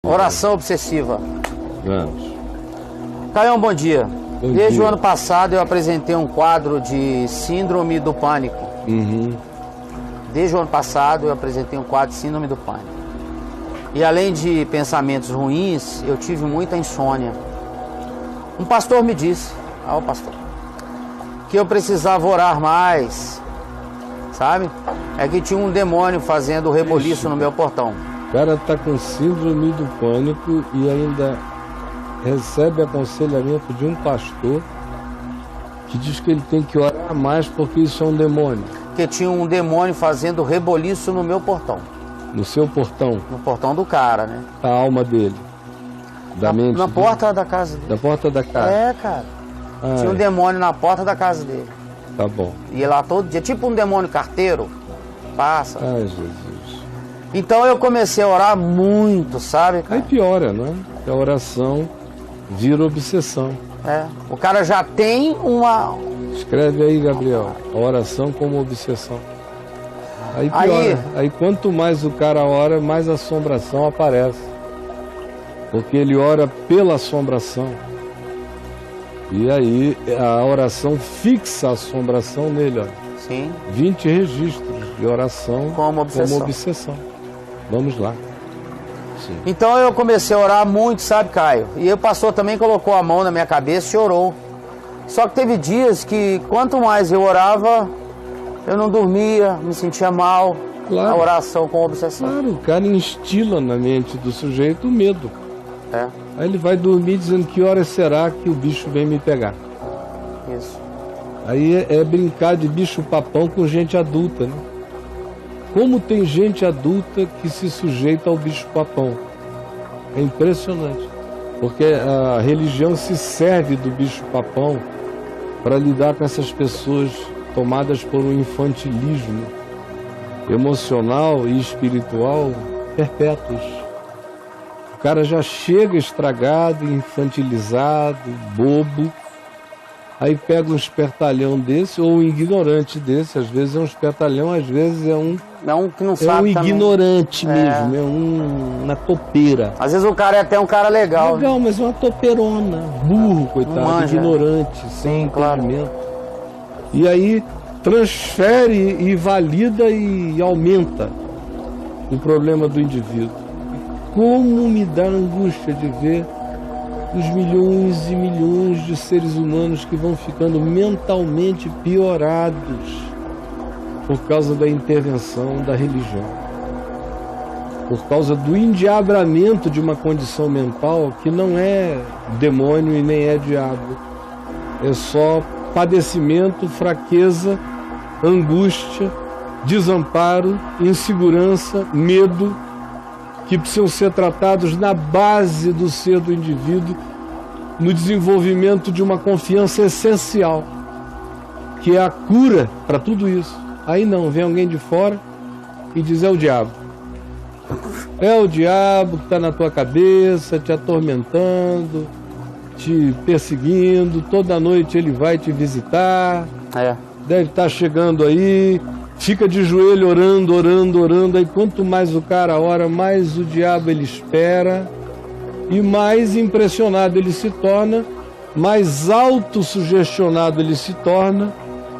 Oração obsessiva. Vamos. Caião, bom dia. Bom Desde dia. o ano passado eu apresentei um quadro de síndrome do pânico. Desde o ano passado eu apresentei um quadro de síndrome do pânico. E além de pensamentos ruins, eu tive muita insônia. Um pastor me disse, pastor, que eu precisava orar mais, sabe? É que tinha um demônio fazendo reboliço no meu portão. O cara tá com síndrome do pânico e ainda recebe aconselhamento de um pastor que diz que ele tem que orar mais porque isso é um demônio. Que tinha um demônio fazendo reboliço no meu portão. No seu portão, No portão do cara, né? a alma dele, da mente Na dele, porta da casa dele. da porta da casa. É, cara. Ai, Tinha um demônio na porta da casa dele. tá bom. Ia lá todo dia, tipo um demônio carteiro. Passa. Ai, Jesus. Então eu comecei a orar muito, sabe, Aí cara? piora, não é? Que a oração vira obsessão. É. O cara já tem uma... Escreve aí, Gabriel, a oração como obsessão. Aí piora. Aí quanto mais o cara ora, mais assombração aparece. Porque ele ora pela assombração. E aí a oração fixa a assombração nele, ó. Sim. 20 registros de oração Como obsessão. Vamos lá. Sim. Então eu comecei a orar muito, sabe, Caio? E o pastor também colocou a mão na minha cabeça e orou. Só que teve dias que quanto mais eu orava, eu não dormia, me sentia mal. Claro. A oração com obsessão. Claro, o cara instila na mente do sujeito o medo. É, Aí ele vai dormir dizendo que hora será que o bicho vem me pegar. isso. Aí é brincar de bicho-papão com gente adulta, né? Como tem gente adulta que se sujeita ao bicho-papão. É impressionante. Porque a religião se serve do bicho-papão para lidar com essas pessoas tomadas por um infantilismo emocional e espiritual perpétuos. O cara já chega estragado, infantilizado, bobo. Aí pega um espertalhão desse, ou um ignorante desse, às vezes é um espertalhão, às vezes é um Que não sabe também. ignorante É. mesmo, é uma topeira. Às vezes o cara é até um cara legal. né? Legal, mas é uma topeirona, burro, coitado, manja. ignorante, sem claro. entendimento. E aí transfere e valida e aumenta o problema do indivíduo. Como me dá angústia de ver os milhões e milhões de seres humanos que vão ficando mentalmente piorados por causa da intervenção da religião, por causa do endiabramento de uma condição mental que não é demônio e nem é diabo, é só padecimento, fraqueza, angústia, desamparo, insegurança, medo, que precisam ser tratados na base do ser do indivíduo, no desenvolvimento de uma confiança essencial, que é a cura para tudo isso. Aí não, vem alguém de fora e diz: é o diabo. É o diabo que está na tua cabeça, te atormentando, te perseguindo, toda noite ele vai te visitar, É. deve estar chegando aí, fica de joelho orando, orando, orando, aí quanto mais o cara ora, mais o diabo ele espera, e mais impressionado ele se torna, mais autossugestionado ele se torna,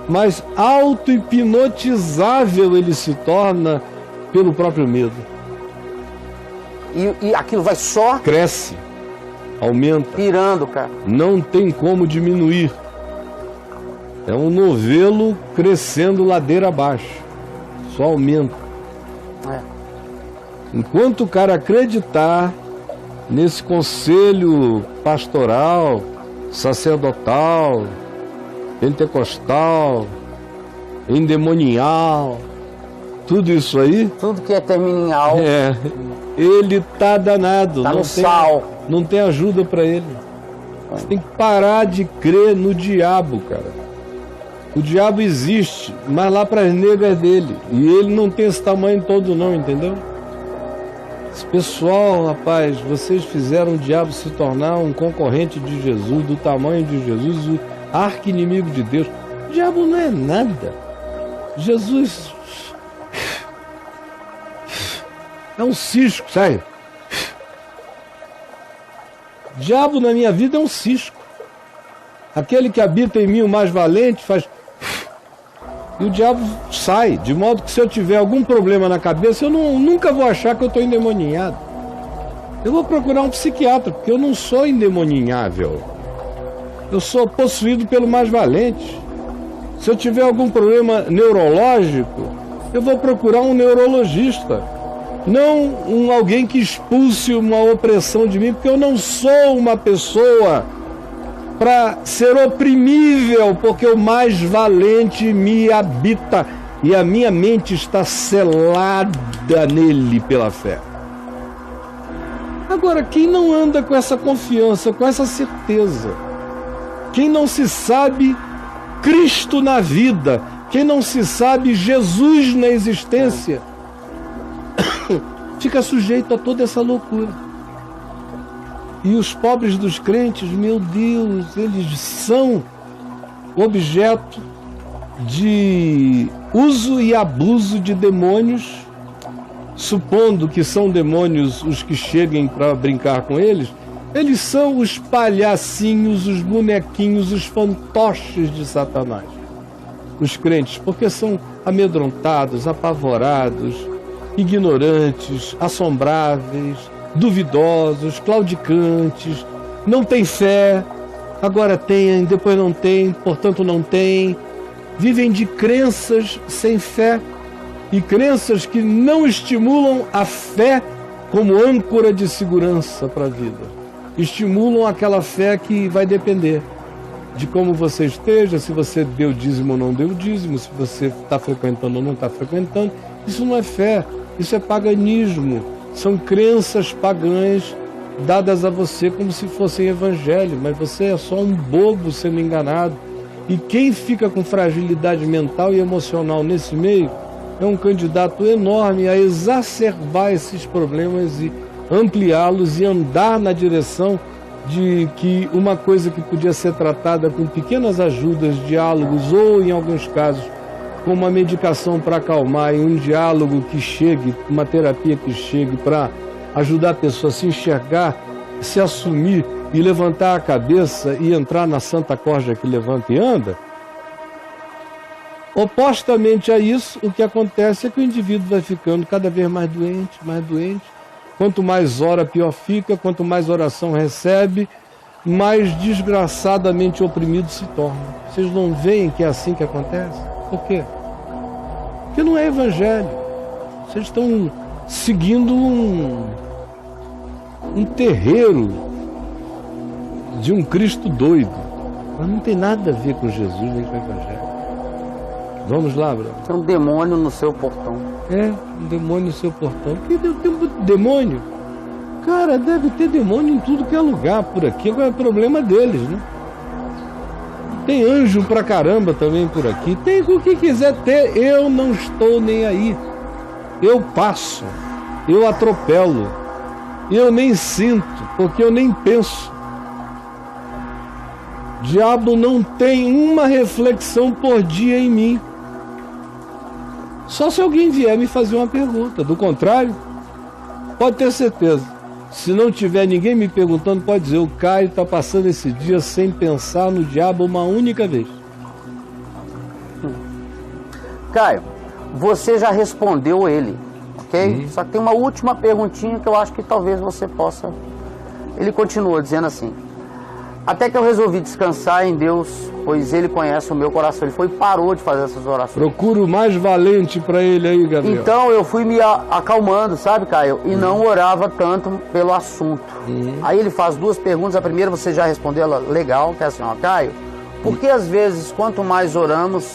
mais auto-hipnotizável ele se torna pelo próprio medo. E aquilo vai só Cresce, aumenta, pirando, cara. não tem como diminuir. É um novelo crescendo ladeira abaixo, só aumenta. É. Enquanto o cara acreditar nesse conselho pastoral, sacerdotal, pentecostal, endemonial, tudo isso aí, Tudo que é terminal ele tá danado. tá não no tem, sal. não tem ajuda para ele. Você tem que parar de crer no diabo, cara. O diabo existe, mas lá para as negas dele. E ele não tem esse tamanho todo não, entendeu? Esse pessoal, rapaz, vocês fizeram o diabo se tornar um concorrente de Jesus, do tamanho de Jesus, o arqui-inimigo de Deus. O diabo não é nada. Jesus é um cisco, sabe? Diabo na minha vida é um cisco. Aquele que habita em mim, o mais valente, faz... E o diabo sai, de modo que se eu tiver algum problema na cabeça, eu nunca vou achar que eu estou endemoninhado. Eu vou procurar um psiquiatra, porque eu não sou endemoninhável. Eu sou possuído pelo mais valente. Se eu tiver algum problema neurológico, eu vou procurar um neurologista. Não alguém que expulse uma opressão de mim, porque eu não sou uma pessoa para ser oprimível, porque o mais valente me habita e a minha mente está selada nele pela fé. Agora, quem não anda com essa confiança, com essa certeza, quem não se sabe Cristo na vida, quem não se sabe Jesus na existência, fica sujeito a toda essa loucura. E os pobres dos crentes, meu Deus, eles são objeto de uso e abuso de demônios, supondo que são demônios os que cheguem para brincar com eles. Eles são os palhacinhos, os bonequinhos, os fantoches de Satanás. Os crentes, porque são amedrontados, apavorados, ignorantes, assombráveis, duvidosos, claudicantes, não têm fé, agora têm, depois não têm, portanto não têm. Vivem de crenças sem fé e crenças que não estimulam a fé como âncora de segurança para a vida. Estimulam aquela fé que vai depender de como você esteja, se você deu dízimo ou não deu dízimo, se você está frequentando ou não está frequentando. Isso não é fé, isso é paganismo. São crenças pagãs dadas a você como se fossem evangelho, mas você é só um bobo sendo enganado. E quem fica com fragilidade mental e emocional nesse meio é um candidato enorme a exacerbar esses problemas e ampliá-los e andar na direção de que uma coisa que podia ser tratada com pequenas ajudas, diálogos ou, em alguns casos, com uma medicação para acalmar e um diálogo que chegue, uma terapia que chegue para ajudar a pessoa a se enxergar, se assumir e levantar a cabeça e entrar na santa corja que levanta e anda. Opostamente a isso, o que acontece é que o indivíduo vai ficando cada vez mais doente, mais doente. Quanto mais ora, pior fica. Quanto mais oração recebe, mais desgraçadamente oprimido se torna. Vocês não veem que é assim que acontece? Por quê? Porque não é evangelho. Vocês estão seguindo um terreiro de um Cristo doido. Mas não tem nada a ver com Jesus nem com o evangelho. Vamos lá, Bruno. Tem um demônio no seu portão. É, um demônio no seu portão. Que demônio? Cara, deve ter demônio em tudo que é lugar por aqui. Agora é problema deles, né? Tem anjo pra caramba também por aqui. Tem o que quiser ter. Eu não estou nem aí. Eu passo. Eu atropelo. Eu nem sinto, porque eu nem penso. Diabo não tem uma reflexão por dia em mim. Só se alguém vier me fazer uma pergunta. Do contrário, pode ter certeza. Se não tiver ninguém me perguntando, pode dizer: o Caio está passando esse dia sem pensar no diabo uma única vez. Caio, você já respondeu ele, ok? Só que tem uma última perguntinha que eu acho que talvez você possa... Ele continua dizendo assim: até que eu resolvi descansar em Deus, pois Ele conhece o meu coração. Ele foi e parou de fazer essas orações. Procura o mais valente para ele aí, Gabriel. Então eu fui me acalmando, sabe, Caio? E não orava tanto pelo assunto. Aí ele faz duas perguntas. A primeira você já respondeu ela legal, que é assim: ó, Caio, por que às vezes quanto mais oramos,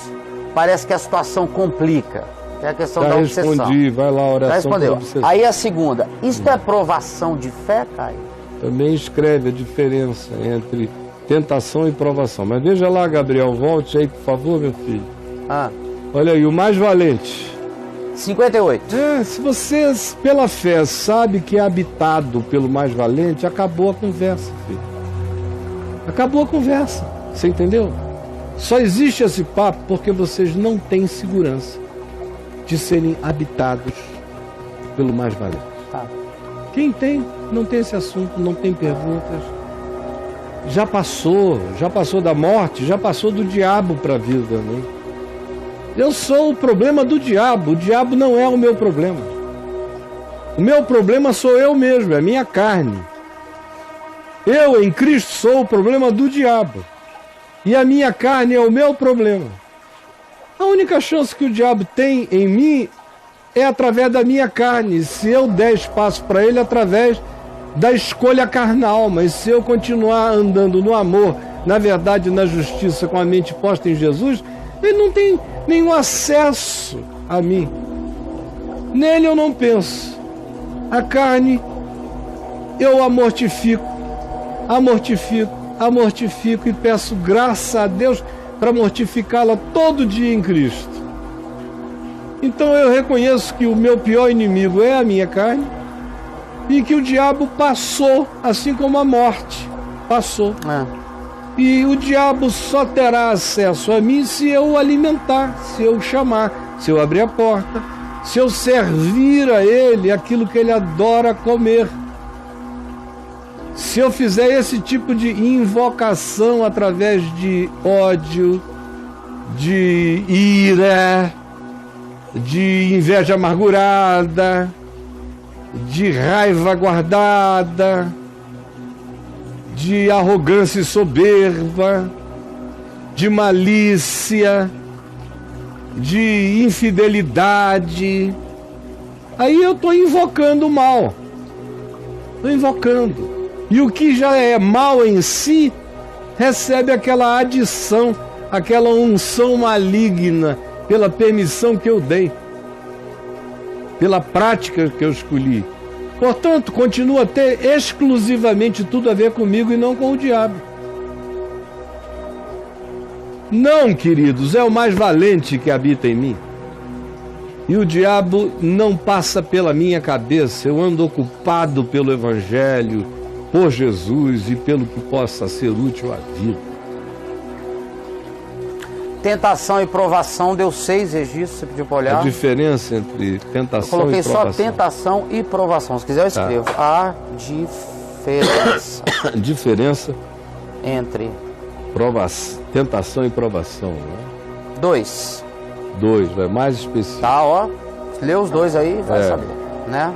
parece que a situação complica? É a questão da obsessão. Respondi, vai lá, oração. Já respondeu. Aí a segunda: isto é provação de fé, Caio? Também escreve a diferença entre tentação e provação. Mas veja lá, Gabriel, volte aí, por favor, meu filho. Olha aí, o mais valente. 58. Se você, pela fé, sabe que é habitado pelo mais valente, acabou a conversa, filho. Acabou a conversa. Você entendeu? Só existe esse papo porque vocês não têm segurança de serem habitados pelo mais valente. Quem tem, não tem esse assunto, não tem perguntas, já passou da morte, já passou do diabo para a vida, né? Eu sou o problema do diabo, o diabo não é o meu problema. O meu problema sou eu mesmo, é a minha carne. Eu em Cristo sou o problema do diabo. E a minha carne é o meu problema. A única chance que o diabo tem em mim é através da minha carne. Se eu der espaço para ele, através da escolha carnal. Mas se eu continuar andando no amor, na verdade, na justiça, com a mente posta em Jesus, ele não tem nenhum acesso a mim. Nele eu não penso. A carne, eu a mortifico e peço graça a Deus para mortificá-la todo dia em Cristo. Então eu reconheço que o meu pior inimigo é a minha carne e que o diabo passou, assim como a morte passou. E o diabo só terá acesso a mim se eu o alimentar, se eu o chamar, se eu abrir a porta, se eu servir a ele aquilo que ele adora comer. Se eu fizer esse tipo de invocação através de ódio, de ira, de inveja amargurada, de raiva guardada, de arrogância e soberba, de malícia, de infidelidade, aí eu estou invocando o mal. Estou invocando. E o que já é mal em si, recebe aquela adição, aquela unção maligna, pela permissão que eu dei, pela prática que eu escolhi. Portanto, continua a ter exclusivamente tudo a ver comigo e não com o diabo. Não, queridos, é o mais valente que habita em mim. E o diabo não passa pela minha cabeça. Eu ando ocupado pelo Evangelho, por Jesus e pelo que possa ser útil à vida. Tentação e provação, deu 6 registros, você pediu para olhar. A diferença entre tentação e provação. Eu coloquei só tentação e provação. Se quiser eu escrevo. A diferença. Diferença entre tentação e provação, né? 2. Vai mais específico. Tá, ó. Lê os 2 aí, vai saber, né?